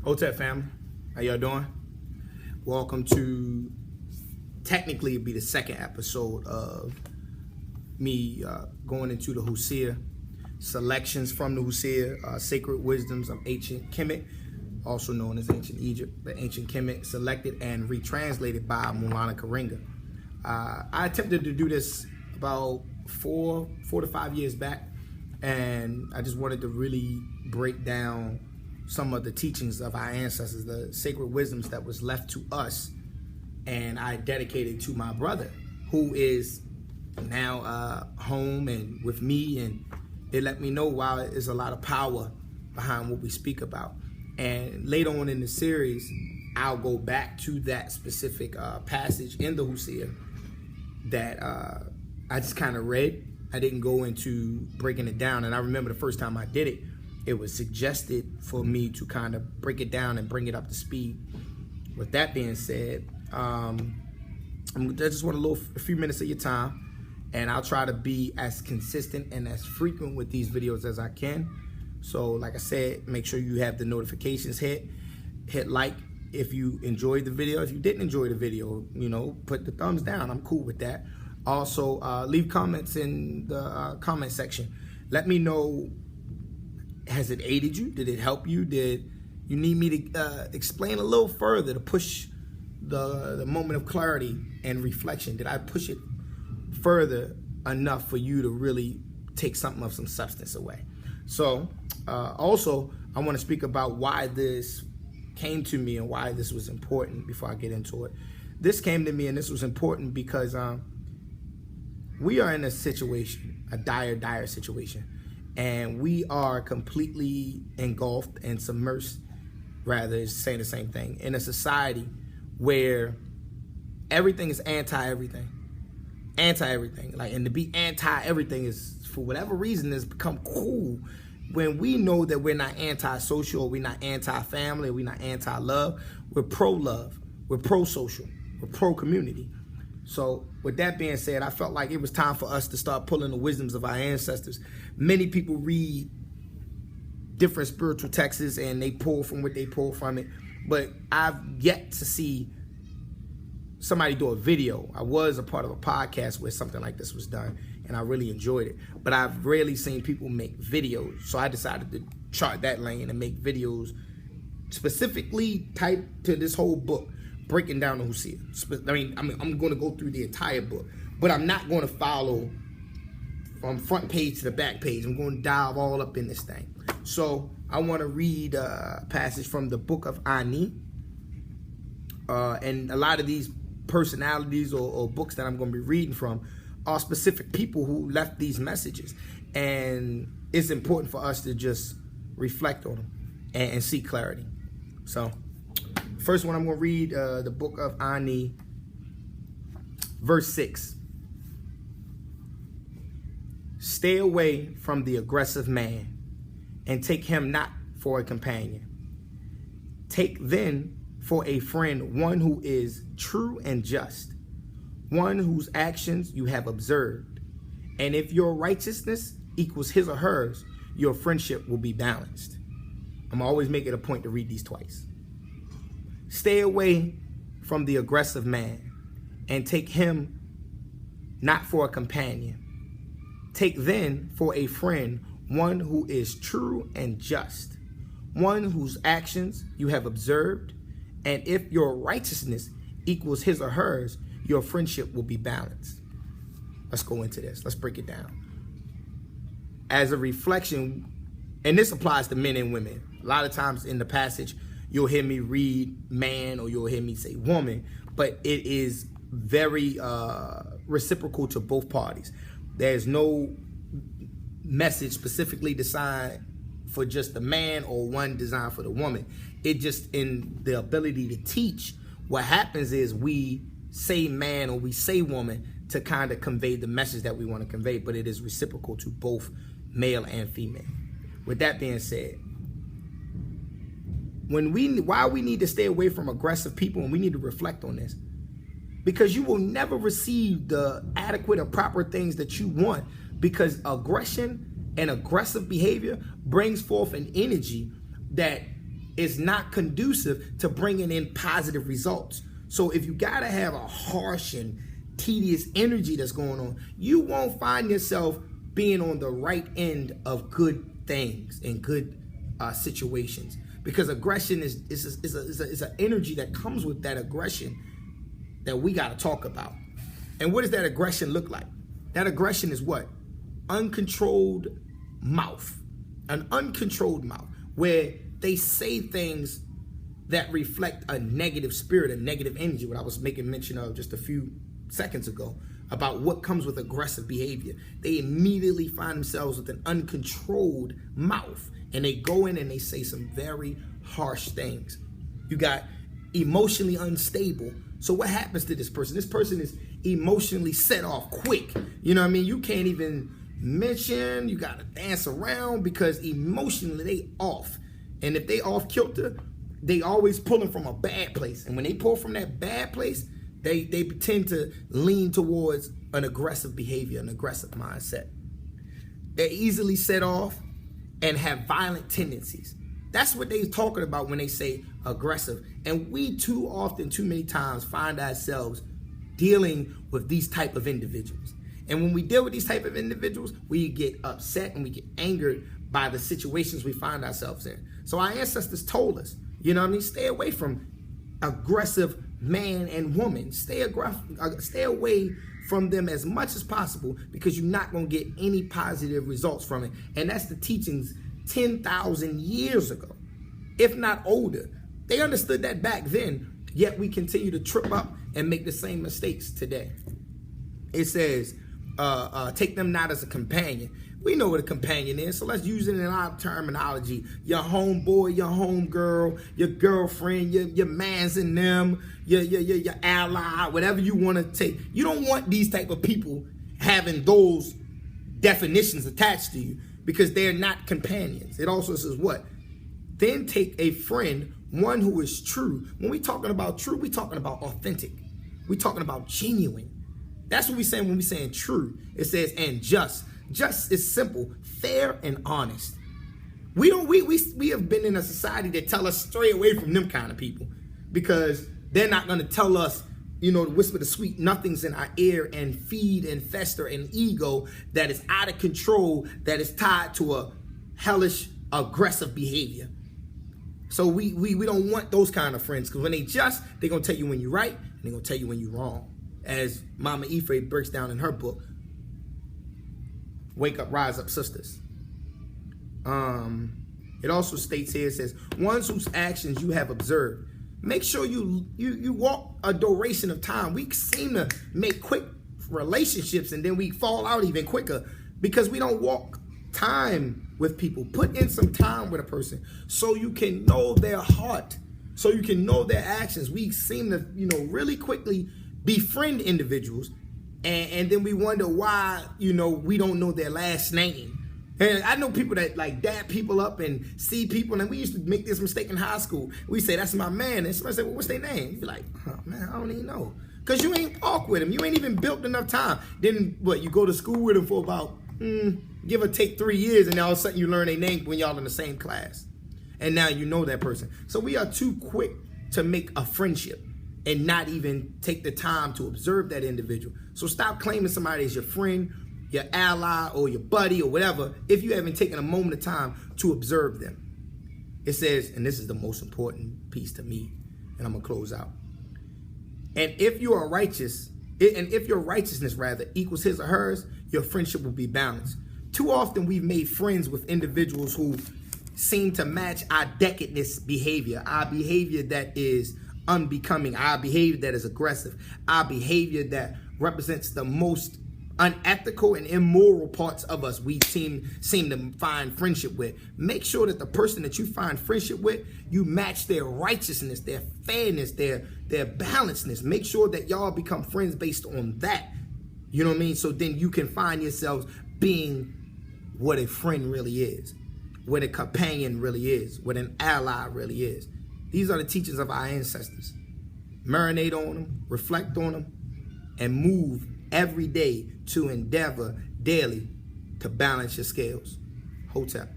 Hotel family, how y'all doing? Welcome to, technically it'd be the second episode of me going into the HUSIA, selections from the HUSIA, Sacred Wisdoms of Ancient Kemet, also known as Ancient Egypt, the Ancient Kemet, selected and retranslated by Malnourish. I attempted to do this about four to 5 years back, and I just wanted to really break down some of the teachings of our ancestors, the sacred wisdoms that was left to us, and I dedicated to my brother, who is now home and with me, and it let me know while there's a lot of power behind what we speak about. And later on in the series, I'll go back to that specific passage in the HUSIA that I just kind of read. I didn't go into breaking it down, and I remember the first time I did it, it was suggested for me to kind of break it down and bring it up to speed. With that being said, I just want a few minutes of your time, and I'll try to be as consistent and as frequent with these videos as I can. So like I said, make sure you have the notifications hit like if you enjoyed the video. If you didn't enjoy the video, you know, put the thumbs down. I'm cool with that. Also, leave comments in the comment section. Let me know, has it aided you? Did it help you? Did you need me to explain a little further to push the moment of clarity and reflection? Did I push it further enough for you to really take something of some substance away? So also, I want to speak about why this came to me and why this was important before I get into it. This came to me and this was important because we are in a situation, a dire situation. And we are completely engulfed and submersed, rather, is saying the same thing, in a society where everything is anti-everything. Anti-everything. Like, and to be anti-everything is, for whatever reason, has become cool when we know that we're not anti-social, we're not anti-family, we're not anti-love. We're pro-love. We're pro-social. We're pro-community. So with that being said, I felt like it was time for us to start pulling the wisdoms of our ancestors. Many people read different spiritual texts and they pull from what they pull from it, but I've yet to see somebody do a video. I was a part of a podcast where something like this was done, and I really enjoyed it, but I've rarely seen people make videos. So I decided to chart that lane and make videos specifically typed to this whole book, breaking down the HUSIA. I'm going to go through the entire book, but I'm not going to follow from front page to the back page. I'm going to dive all up in this thing. So I want to read a passage from the book of Ani. And a lot of these personalities or books that I'm going to be reading from are specific people who left these messages. And it's important for us to just reflect on them and see clarity. So first one, I'm going to read the book of Ani, verse 6. Stay away from the aggressive man, and take him not for a companion. Take then for a friend one who is true and just, one whose actions you have observed. And if your righteousness equals his or hers, your friendship will be balanced. I'm always making a point to read these twice. Stay away from the aggressive man, and take him not for a companion. Take then for a friend one who is true and just, one whose actions you have observed, and if your righteousness equals his or hers, your friendship will be balanced. Let's go into this. Let's break it down. As a reflection, and this applies to men and women. A lot of times in the passage, you'll hear me read man or you'll hear me say woman, but it is very reciprocal to both parties. There's no message specifically designed for just the man or one designed for the woman. It just, in the ability to teach, what happens is we say man or we say woman to kind of convey the message that we want to convey, but it is reciprocal to both male and female. With that being said, why we need to stay away from aggressive people, and we need to reflect on this, because you will never receive the adequate or proper things that you want, because aggression and aggressive behavior brings forth an energy that is not conducive to bringing in positive results. So if you got to have a harsh and tedious energy that's going on, you won't find yourself being on the right end of good things and good situations, because aggression is an energy that comes with that aggression that we got to talk about. And what does that aggression look like? That aggression is what? Uncontrolled mouth. An uncontrolled mouth, where they say things that reflect a negative spirit, a negative energy, what I was making mention of just a few seconds ago about what comes with aggressive behavior. They immediately find themselves with an uncontrolled mouth, and they go in and they say some very harsh things. You got emotionally unstable. So what happens to this person? This person is emotionally set off quick. You know what I mean? You can't even mention, you got to dance around, because emotionally they off. And if they off kilter, they always pulling from a bad place. And when they pull from that bad place, they tend to lean towards an aggressive behavior, an aggressive mindset. They're easily set off and have violent tendencies. That's what they're talking about when they say aggressive. And we too often, too many times, find ourselves dealing with these type of individuals. And when we deal with these type of individuals, we get upset and we get angered by the situations we find ourselves in. So our ancestors told us, you know what I mean, stay away from aggressive man and woman. Stay away from them as much as possible, because you're not going to get any positive results from it. And that's the teachings 10,000 years ago, if not older. They understood that back then, yet we continue to trip up and make the same mistakes today. It says, take them not as a companion. We know what a companion is, so let's use it in our terminology. Your homeboy, your homegirl, your girlfriend, your mans and them, your ally, whatever you want to take. You don't want these type of people having those definitions attached to you, because they're not companions. It also says what? Then take a friend, one who is true. When we talking about true, we talking about authentic. We talking about genuine. That's what we saying when we saying true. It says, and just. Just is simple, fair, and honest. We have been in a society that tell us stray away from them kind of people, because they're not going to tell us, you know, to whisper the sweet nothings in our ear and feed and fester an ego that is out of control, that is tied to a hellish, aggressive behavior. So we don't want those kind of friends, because when they're going to tell you when you're right, and they're going to tell you when you're wrong. As Mama Ife breaks down in her book, Wake Up, Rise Up, Sisters. It also states here, it says, ones whose actions you have observed. Make sure you walk a duration of time. We seem to make quick relationships, and then we fall out even quicker because we don't walk time with people. Put in some time with a person so you can know their heart, so you can know their actions. We seem to, really quickly befriend individuals, and then we wonder why, we don't know their last name. And I know people that like dab people up and see people, and we used to make this mistake in high school. We say, that's my man. And somebody say, well, what's their name? You be like, oh, man, I don't even know. Because you ain't talk with him. You ain't even built enough time. Then you go to school with him for about, give or take 3 years, and all of a sudden you learn their name when y'all in the same class. And now you know that person. So we are too quick to make a friendship and not even take the time to observe that individual. So stop claiming somebody as your friend, your ally, or your buddy, or whatever, if you haven't taken a moment of time to observe them. It says, and this is the most important piece to me, and I'm gonna close out. And if you are righteous, and if your righteousness rather equals his or hers, your friendship will be balanced. Too often we've made friends with individuals who seem to match our decadness behavior, our behavior that is unbecoming, our behavior that is aggressive, our behavior that represents the most unethical and immoral parts of us we seem to find friendship with. Make sure that the person that you find friendship with, you match their righteousness, their fairness, their balancedness. Make sure that y'all become friends based on that. You know what I mean? So then you can find yourselves being what a friend really is, what a companion really is, what an ally really is. These are the teachings of our ancestors. Marinate on them, reflect on them, and move every day to endeavor daily to balance your scales. Hotep.